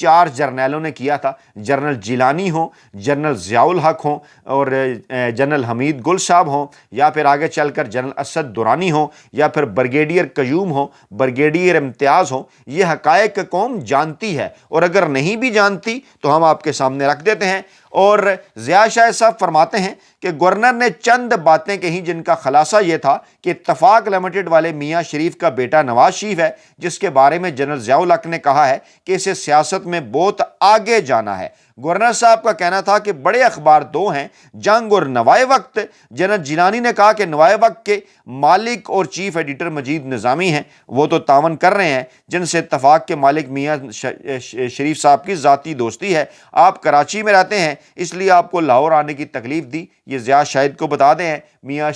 4 جرنیلوں نے کیا تھا، جنرل جیلانی ہوں، جنرل ضیاء الحق ہوں اور جنرل حمید گل صاحب ہوں، یا پھر آگے چل کر جنرل اسد درانی ہوں، یا پھر بریگیڈیئر قیوم ہوں، بریگیڈیئر امتیاز ہوں۔ یہ حقائق قوم جانتی ہے، اور اگر نہیں بھی جانتی تو ہم آپ کے سامنے رکھ دیتے ہیں۔ اور ضیاء شاہ صاحب فرماتے ہیں کہ گورنر نے چند باتیں کہیں جن کا خلاصہ یہ تھا کہ اتفاق لمیٹڈ والے میاں شریف کا بیٹا نواز شریف ہے، جس کے بارے میں جنرل ضیاء الحق نے کہا ہے کہ اسے سیاست میں بہت آگے جانا ہے۔ گورنر صاحب کا کہنا تھا کہ بڑے اخبار دو ہیں، جنگ اور نوائے وقت۔ جنرل جیلانی نے کہا کہ نوائے وقت کے مالک اور چیف ایڈیٹر مجید نظامی ہیں، وہ تو تعاون کر رہے ہیں، جن سے اتفاق کے مالک میاں شریف صاحب کی ذاتی دوستی ہے۔ آپ کراچی میں رہتے ہیں، اس لیے آپ کو لاہور آنے کی تکلیف دی۔ یہ ضیاء شاہد کو بتا دیں، میاں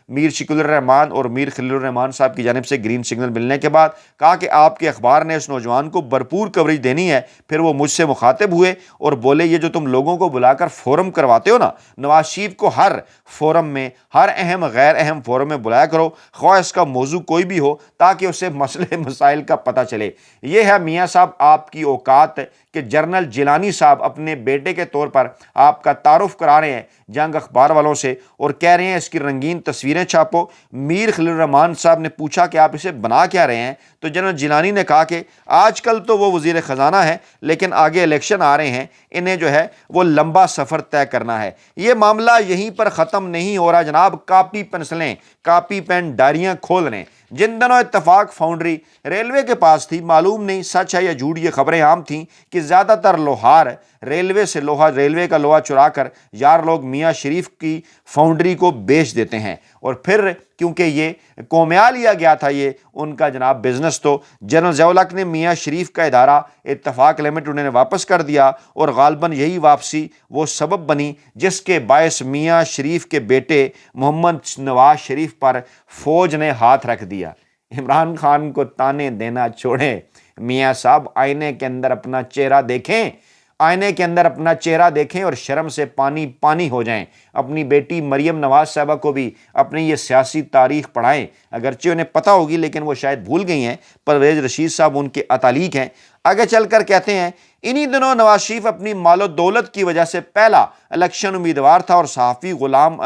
میر شکیل الرحمان اور میر خلیل الرحمان صاحب کی جانب سے گرین سگنل ملنے کے بعد کہا کہ آپ کے اخبار نے اس نوجوان کو بھرپور کوریج دینی ہے۔ پھر وہ مجھ سے مخاطب ہوئے اور بولے، یہ جو تم لوگوں کو بلا کر فورم کرواتے ہو نا، نواز شریف کو ہر فورم میں، ہر اہم غیر اہم فورم میں بلایا کرو، خواہ اس کا موضوع کوئی بھی ہو، تاکہ اسے مسئلے مسائل کا پتہ چلے۔ یہ ہے میاں صاحب آپ کی اوقات کہ جنرل جیلانی صاحب اپنے بیٹے کے طور پر آپ کا تعارف کرا رہے ہیں جنگ اخبار والوں سے، اور کہہ رہے ہیں اس کی رنگین تصویریں چھاپو۔ میر خلیل الرحمان صاحب نے پوچھا کہ آپ اسے بنا کیا رہے ہیں، تو جنرل جیلانی نے کہا کہ آج کل تو وہ وزیر خزانہ ہے، لیکن آگے الیکشن آ رہے ہیں، انہیں جو ہے وہ لمبا سفر طے کرنا ہے۔ یہ معاملہ یہیں پر ختم نہیں ہو رہا جناب، کاپی پنسلیں، کاپی پین ڈائریاں کھول رہے ہیں۔ جن دنوں اتفاق فاؤنڈری ریلوے کے پاس تھی، معلوم نہیں سچ ہے یا جھوٹ، یہ خبریں عام تھیں کہ زیادہ تر لوہار ریلوے کا لوہا چرا کر یار لوگ میاں شریف کی فاؤنڈری کو بیچ دیتے ہیں، اور پھر کیونکہ یہ کومیا لیا گیا تھا یہ ان کا جناب بزنس، تو جنرل ضیاء الحق نے میاں شریف کا ادارہ اتفاق لمیٹڈ انہیں واپس کر دیا، اور غالباً یہی واپسی وہ سبب بنی جس کے باعث میاں شریف کے بیٹے محمد نواز شریف پر فوج نے ہاتھ رکھ دیا۔ عمران خان کو تانے دینا چھوڑیں، میاں صاحب آئینے کے اندر اپنا چہرہ دیکھیں، آئینے کے اندر اپنا چہرہ دیکھیں اور شرم سے پانی پانی ہو جائیں۔ اپنی بیٹی مریم نواز صاحبہ کو بھی اپنی یہ سیاسی تاریخ پڑھائیں، اگرچہ انہیں پتہ ہوگی لیکن وہ شاید بھول گئی ہیں۔ پرویز رشید صاحب ان کے اتالیق ہیں۔ آگے چل کر کہتے ہیں، انہی دنوں نواز شریف اپنی مال و دولت کی وجہ سے پہلا الیکشن امیدوار تھا اور صحافی غلام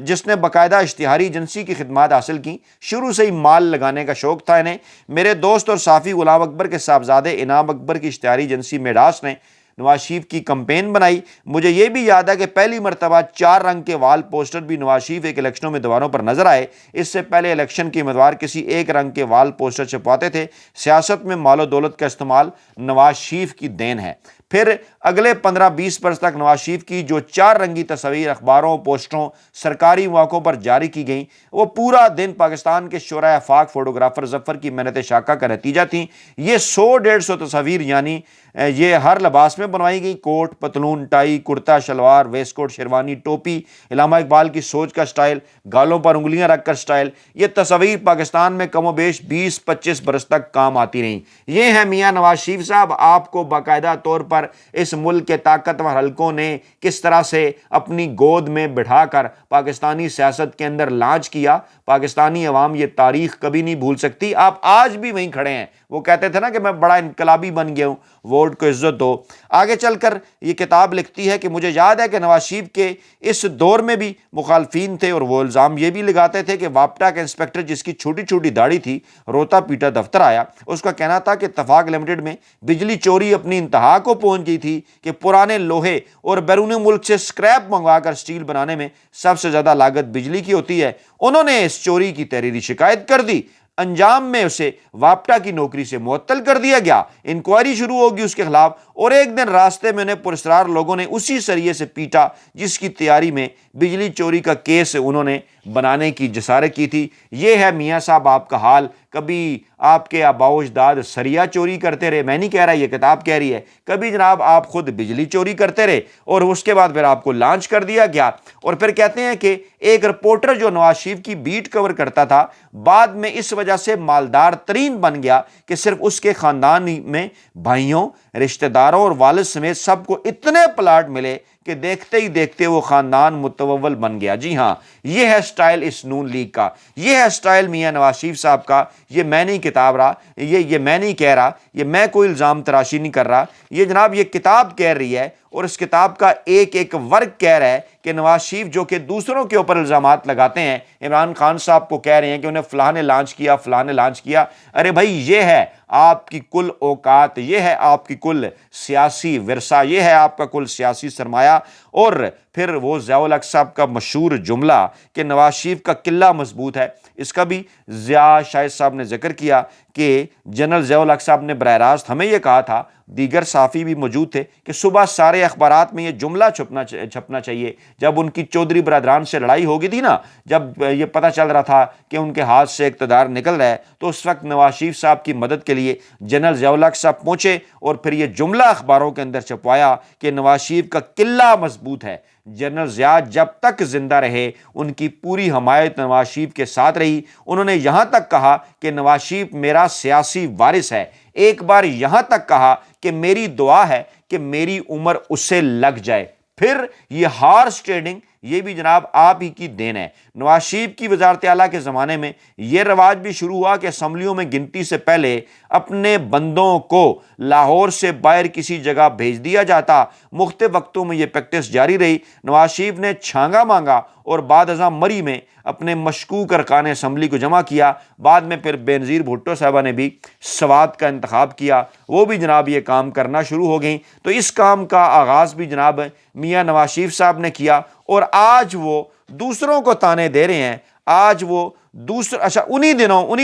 جس نے باقاعدہ اشتہاری ایجنسی کی خدمات حاصل کی۔ شروع سے ہی مال لگانے کا شوق تھا انہیں۔ میرے دوست اور صحافی غلام اکبر کے صاحبزادے انعام اکبر کی اشتہاری ایجنسی میڈاس نے نواز شریف کی کمپین بنائی۔ مجھے یہ بھی یاد ہے کہ پہلی مرتبہ 4 رنگ کے وال پوسٹر بھی نواز شریف ایک الیکشنوں میں دوباروں پر نظر آئے۔ اس سے پہلے الیکشن کے امیدوار کسی ایک رنگ کے وال پوسٹر چھپواتے تھے۔ سیاست میں مال و دولت کا استعمال نواز شریف کی دین ہے۔ پھر اگلے 15-20 برس تک نواز شریف کی جو 4 رنگی تصاویر اخباروں، پوسٹروں، سرکاری مواقعوں پر جاری کی گئیں، وہ پورا دن پاکستان کے شعراء آفاق فوٹوگرافر ظفر کی محنت شاقہ کا نتیجہ تھیں۔ یہ 100-150 تصاویر یعنی یہ ہر لباس میں بنوائی گئی، کوٹ، پتلون، ٹائی، کرتا شلوار، ویسٹ کوٹ، شیروانی، ٹوپی، علامہ اقبال کی سوچ کا سٹائل، گالوں پر انگلیاں رکھ کر سٹائل۔ یہ تصاویر پاکستان میں کم و بیش 20-25 برس تک کام آتی رہیں۔ یہ ہیں میاں نواز شریف صاحب، آپ کو باقاعدہ طور پر اس ملک کے طاقتور حلقوں نے کس طرح سے اپنی گود میں بٹھا کر پاکستانی سیاست کے اندر لانچ کیا۔ پاکستانی عوام یہ تاریخ کبھی نہیں بھول سکتی۔ آپ آج بھی وہیں کھڑے ہیں۔ وہ کہتے تھے نا کہ میں بڑا انقلابی بن گیا ہوں، ووٹ کو عزت دو۔ آگے چل کر یہ کتاب لکھتی ہے کہ مجھے یاد ہے کہ نواز شریف کے اس دور میں بھی مخالفین تھے، اور وہ الزام یہ بھی لگاتے تھے کہ واپٹا کا انسپیکٹر جس کی چھوٹی چھوٹی داڑھی تھی روتا پیٹا دفتر آیا۔ اس کا کہنا تھا کہ اتفاق لمیٹڈ میں بجلی چوری اپنی انتہا کو پہنچ گئی تھی کہ پرانے لوہے اور بیرون ملک سے سکریپ منگوا کر سٹیل بنانے میں سب سے زیادہ لاگت بجلی کی ہوتی ہے۔ انہوں نے اس چوری کی تحریری شکایت کر دی، انجام میں اسے واپٹا کی نوکری سے معطل کر دیا گیا۔ انکوائری شروع ہوگی اس کے خلاف، اور ایک دن راستے میں انہیں پراسرار لوگوں نے اسی سریے سے پیٹا جس کی تیاری میں بجلی چوری کا کیس انہوں نے بنانے کی جسارت کی تھی۔ یہ ہے میاں صاحب آپ کا حال۔ کبھی آپ کے آباء و اجداد سریا چوری کرتے رہے، میں نہیں کہہ رہا، یہ کتاب کہہ رہی ہے، کبھی جناب آپ خود بجلی چوری کرتے رہے، اور اس کے بعد پھر آپ کو لانچ کر دیا گیا۔ اور پھر کہتے ہیں کہ ایک رپورٹر جو نواز شریف کی بیٹ کور کرتا تھا، بعد میں اس وجہ سے مالدار ترین بن گیا کہ صرف اس کے خاندان میں بھائیوں، رشتہ داروں اور والد سمیت سب کو اتنے پلاٹ ملے کہ دیکھتے ہی دیکھتے وہ خاندان متول بن گیا۔ جی ہاں، یہ ہے سٹائل اس نون لیگ کا، یہ ہے سٹائل میاں نواز شریف صاحب کا۔ یہ میں نہیں کتاب رہا، یہ میں نہیں کہہ رہا، یہ میں کوئی الزام تراشی نہیں کر رہا، یہ جناب یہ کتاب کہہ رہی ہے، اور اس کتاب کا ایک ایک ورق کہہ رہا ہے کہ نواز شریف جو کہ دوسروں کے اوپر الزامات لگاتے ہیں، عمران خان صاحب کو کہہ رہے ہیں کہ انہیں فلاں نے لانچ کیا، فلاں نے لانچ کیا۔ ارے بھائی، یہ ہے آپ کی کل اوقات، یہ ہے آپ کی کل سیاسی ورثہ، یہ ہے آپ کا کل سیاسی سرمایہ۔ اور پھر وہ ضیاء الحق صاحب کا مشہور جملہ کہ نواز شریف کا قلعہ مضبوط ہے، اس کا بھی ضیاء شاہد صاحب نے ذکر کیا کہ جنرل ضیاء الحق صاحب نے براہ راست ہمیں یہ کہا تھا، دیگر صحافی بھی موجود تھے، کہ صبح سارے اخبارات میں یہ جملہ چھپنا چاہیے۔ جب ان کی چودھری برادران سے لڑائی ہو گئی تھی نا، جب یہ پتہ چل رہا تھا کہ ان کے ہاتھ سے اقتدار نکل رہا ہے، تو اس وقت نواز شریف صاحب کی مدد کے لیے جنرل ضیاء الحق صاحب پہنچے اور پھر یہ جملہ اخباروں کے اندر چھپوایا کہ نواز شریف کا قلعہ مضبوط ہے۔ جنرل ضیاء جب تک زندہ رہے ان کی پوری حمایت نواز شریف کے ساتھ رہی۔ انہوں نے یہاں تک کہا کہ نواز شریف میرا سیاسی وارث ہے، ایک بار یہاں تک کہا کہ میری دعا ہے کہ میری عمر اس سے لگ جائے۔ پھر یہ ہارس ٹریڈنگ، یہ بھی جناب آپ ہی کی دین ہے۔ نواز شریف کی وزارت اعلیٰ کے زمانے میں یہ رواج بھی شروع ہوا کہ اسمبلیوں میں گنتی سے پہلے اپنے بندوں کو لاہور سے باہر کسی جگہ بھیج دیا جاتا۔ مختلف وقتوں میں یہ پریکٹس جاری رہی۔ نواز شریف نے چھانگا مانگا اور بعد ازاں مری میں اپنے مشکوک ارکان اسمبلی کو جمع کیا۔ بعد میں پھر بینظیر بھٹو صاحبہ نے بھی سوات کا انتخاب کیا، وہ بھی جناب یہ کام کرنا شروع ہو گئیں۔ تو اس کام کا آغاز بھی جناب میاں نواز شریف صاحب نے کیا، اور آج وہ دوسروں کو تانے دے رہے ہیں۔ آج وہ انہی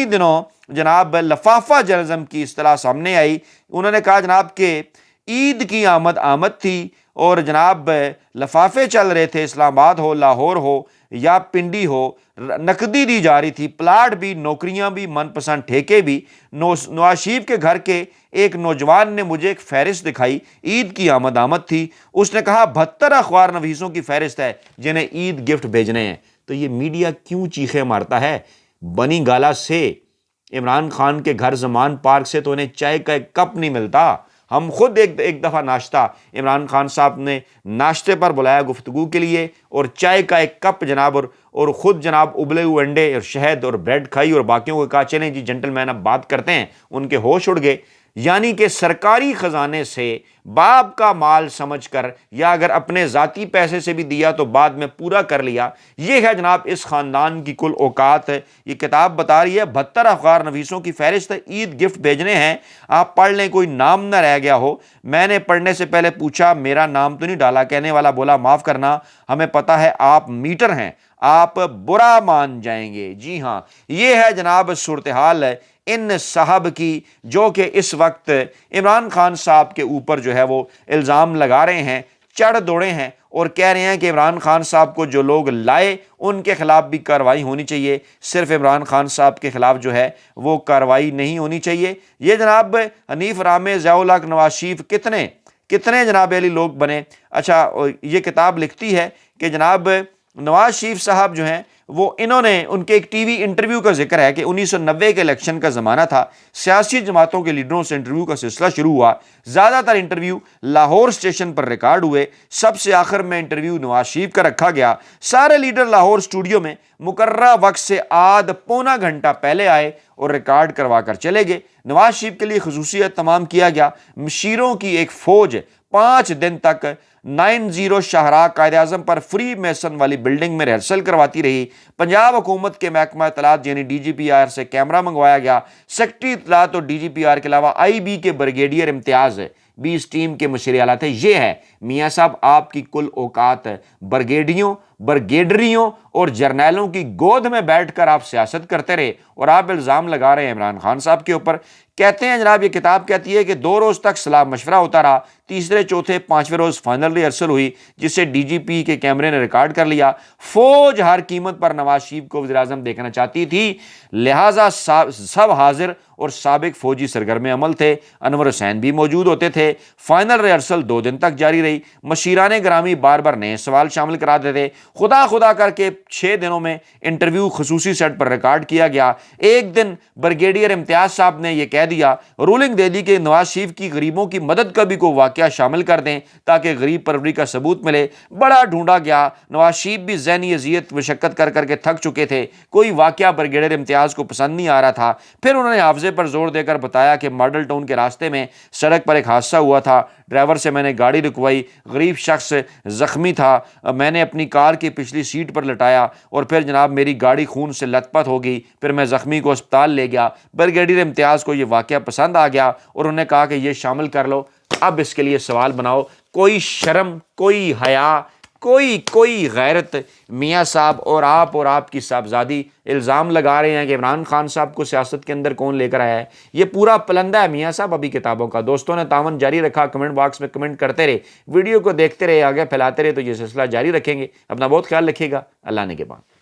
دنوں جناب لفافہ جرنلزم کی اصطلاح سامنے آئی۔ انہوں نے کہا جناب کہ عید کی آمد تھی اور جناب لفافے چل رہے تھے، اسلام آباد ہو، لاہور ہو یا پنڈی ہو، نقدی دی جا رہی تھی، پلاٹ بھی، نوکریاں بھی، من پسند ٹھیکے بھی۔ نواز شریف کے گھر کے ایک نوجوان نے مجھے ایک فہرست دکھائی، عید کی آمد تھی، اس نے کہا 72 اخبار نویسوں کی فہرست ہے جنہیں عید گفٹ بھیجنے ہیں۔ تو یہ میڈیا کیوں چیخے مارتا ہے؟ بنی گالا سے، عمران خان کے گھر زمان پارک سے تو انہیں چائے کا ایک کپ نہیں ملتا۔ ہم خود ایک دفعہ ناشتہ عمران خان صاحب نے ناشتے پر بلایا گفتگو کے لیے، اور چائے کا ایک کپ جناب، اور خود جناب ابلے ہوئے انڈے اور شہد اور بریڈ کھائی، اور باقیوں کو کہا چلیں جی جنٹل مین اب بات کرتے ہیں۔ ان کے ہوش اڑ گئے۔ یعنی کہ سرکاری خزانے سے باپ کا مال سمجھ کر، یا اگر اپنے ذاتی پیسے سے بھی دیا تو بعد میں پورا کر لیا۔ یہ ہے جناب اس خاندان کی کل اوقات ہے۔ یہ کتاب بتا رہی ہے 72 اخبار نویسوں کی فہرست ہے، عید گفٹ بھیجنے ہیں، آپ پڑھ لیں، کوئی نام نہ رہ گیا ہو۔ میں نے پڑھنے سے پہلے پوچھا میرا نام تو نہیں ڈالا، کہنے والا بولا معاف کرنا، ہمیں پتہ ہے آپ میٹر ہیں، آپ برا مان جائیں گے۔ جی ہاں، یہ ہے جناب صورتحال ہے ان صاحب کی، جو کہ اس وقت عمران خان صاحب کے اوپر جو ہے وہ الزام لگا رہے ہیں، چڑھ دوڑے ہیں اور کہہ رہے ہیں کہ عمران خان صاحب کو جو لوگ لائے ان کے خلاف بھی کارروائی ہونی چاہیے، صرف عمران خان صاحب کے خلاف جو ہے وہ کارروائی نہیں ہونی چاہیے۔ یہ جناب حنیف رامے، ضیاء الحق، نواز شریف کتنے جناب علی لوگ بنے۔ اچھا، یہ کتاب لکھتی ہے کہ جناب نواز شریف صاحب جو ہیں وہ ان کے ایک ٹی وی انٹرویو کا ذکر ہے کہ 1990 کے الیکشن کا زمانہ تھا، سیاسی جماعتوں کے لیڈروں سے انٹرویو کا سلسلہ شروع ہوا۔ زیادہ تر انٹرویو لاہور اسٹیشن پر ریکارڈ ہوئے، سب سے آخر میں انٹرویو نواز شریف کا رکھا گیا۔ سارے لیڈر لاہور اسٹوڈیو میں مقررہ وقت سے آدھ پونا گھنٹہ پہلے آئے اور ریکارڈ کروا کر چلے گئے۔ نواز شریف کے لیے خصوصی اہتمام کیا گیا، مشیروں کی ایک فوج 5 دن تک 90 شاہراہ قائد اعظم پر فری میسن والی بلڈنگ میں ریہرسل کرواتی رہی۔ پنجاب حکومت کے محکمہ اطلاعات یعنی ڈی جی پی آر سے کیمرہ منگوایا گیا۔ سیکرٹری اطلاعات اور ڈی جی پی آر کے علاوہ آئی بی کے بریگیڈیئر امتیاز بھی اس ٹیم کے مشیر اعلیٰ تھے۔ یہ ہے میاں صاحب آپ کی کل اوقات، برگیڈریوں اور جرنیلوں کی گود میں بیٹھ کر آپ سیاست کرتے رہے، اور آپ الزام لگا رہے ہیں عمران خان صاحب کے اوپر۔ کہتے ہیں جناب، یہ کتاب کہتی ہے کہ 2 روز تک صلاح مشورہ ہوتا رہا، تیسرے چوتھے پانچویں روز فائنل ریہرسل ہوئی جسے ڈی جی پی کے کیمرے نے ریکارڈ کر لیا۔ فوج ہر قیمت پر نواز شریف کو وزیر اعظم دیکھنا چاہتی تھی، لہٰذا سب حاضر اور سابق فوجی سرگرم عمل تھے۔ انور حسین بھی موجود ہوتے تھے۔ فائنل ریہرسل 2 دن تک جاری رہی۔ مشیران گرامی بار بار نئے سوال شامل کراتے تھے۔ خدا کر کے 6 دنوں میں انٹرویو خصوصی سیٹ پر ریکارڈ کیا گیا۔ ایک دن بریگیڈیئر امتیاز صاحب نے یہ کہہ دیا، رولنگ دے دی کہ نواز شریف کی غریبوں کی مدد کا بھی کوئی واقعہ شامل کر دیں تاکہ غریب پروری کا ثبوت ملے۔ بڑا ڈھونڈا گیا، نواز شریف بھی ذہنی اذیت مشقت کر کے تھک چکے تھے، کوئی واقعہ بریگیڈیئر امتیاز کو پسند نہیں آ رہا تھا۔ پھر انہوں نے حافظے پر زور دے کر بتایا کہ ماڈل ٹاؤن کے راستے میں سڑک پر ایک حادثہ ہوا تھا، ڈرائیور سے میں نے گاڑی رکوائی، غریب شخص زخمی تھا، میں نے اپنی کار کی پچھلی سیٹ پر لٹایا اور پھر جناب میری گاڑی خون سے لت پت ہو گئی، پھر میں زخمی کو اسپتال لے گیا۔ بریگیڈیئر امتیاز کو یہ واقعہ پسند آ گیا اور انہوں نے کہا کہ یہ شامل کر لو۔ اب اس کے لیے سوال بناؤ، کوئی شرم، کوئی حیا، کوئی غیرت؟ میاں صاحب اور آپ کی صاحبزادی الزام لگا رہے ہیں کہ عمران خان صاحب کو سیاست کے اندر کون لے کر آیا ہے۔ یہ پورا پلندہ ہے میاں صاحب ابھی کتابوں کا۔ دوستوں نے تعاون جاری رکھا، کمنٹ باکس میں کمنٹ کرتے رہے، ویڈیو کو دیکھتے رہے، آگے پھیلاتے رہے، تو یہ سلسلہ جاری رکھیں گے۔ اپنا بہت خیال رکھیے گا، اللہ نے کے بعد۔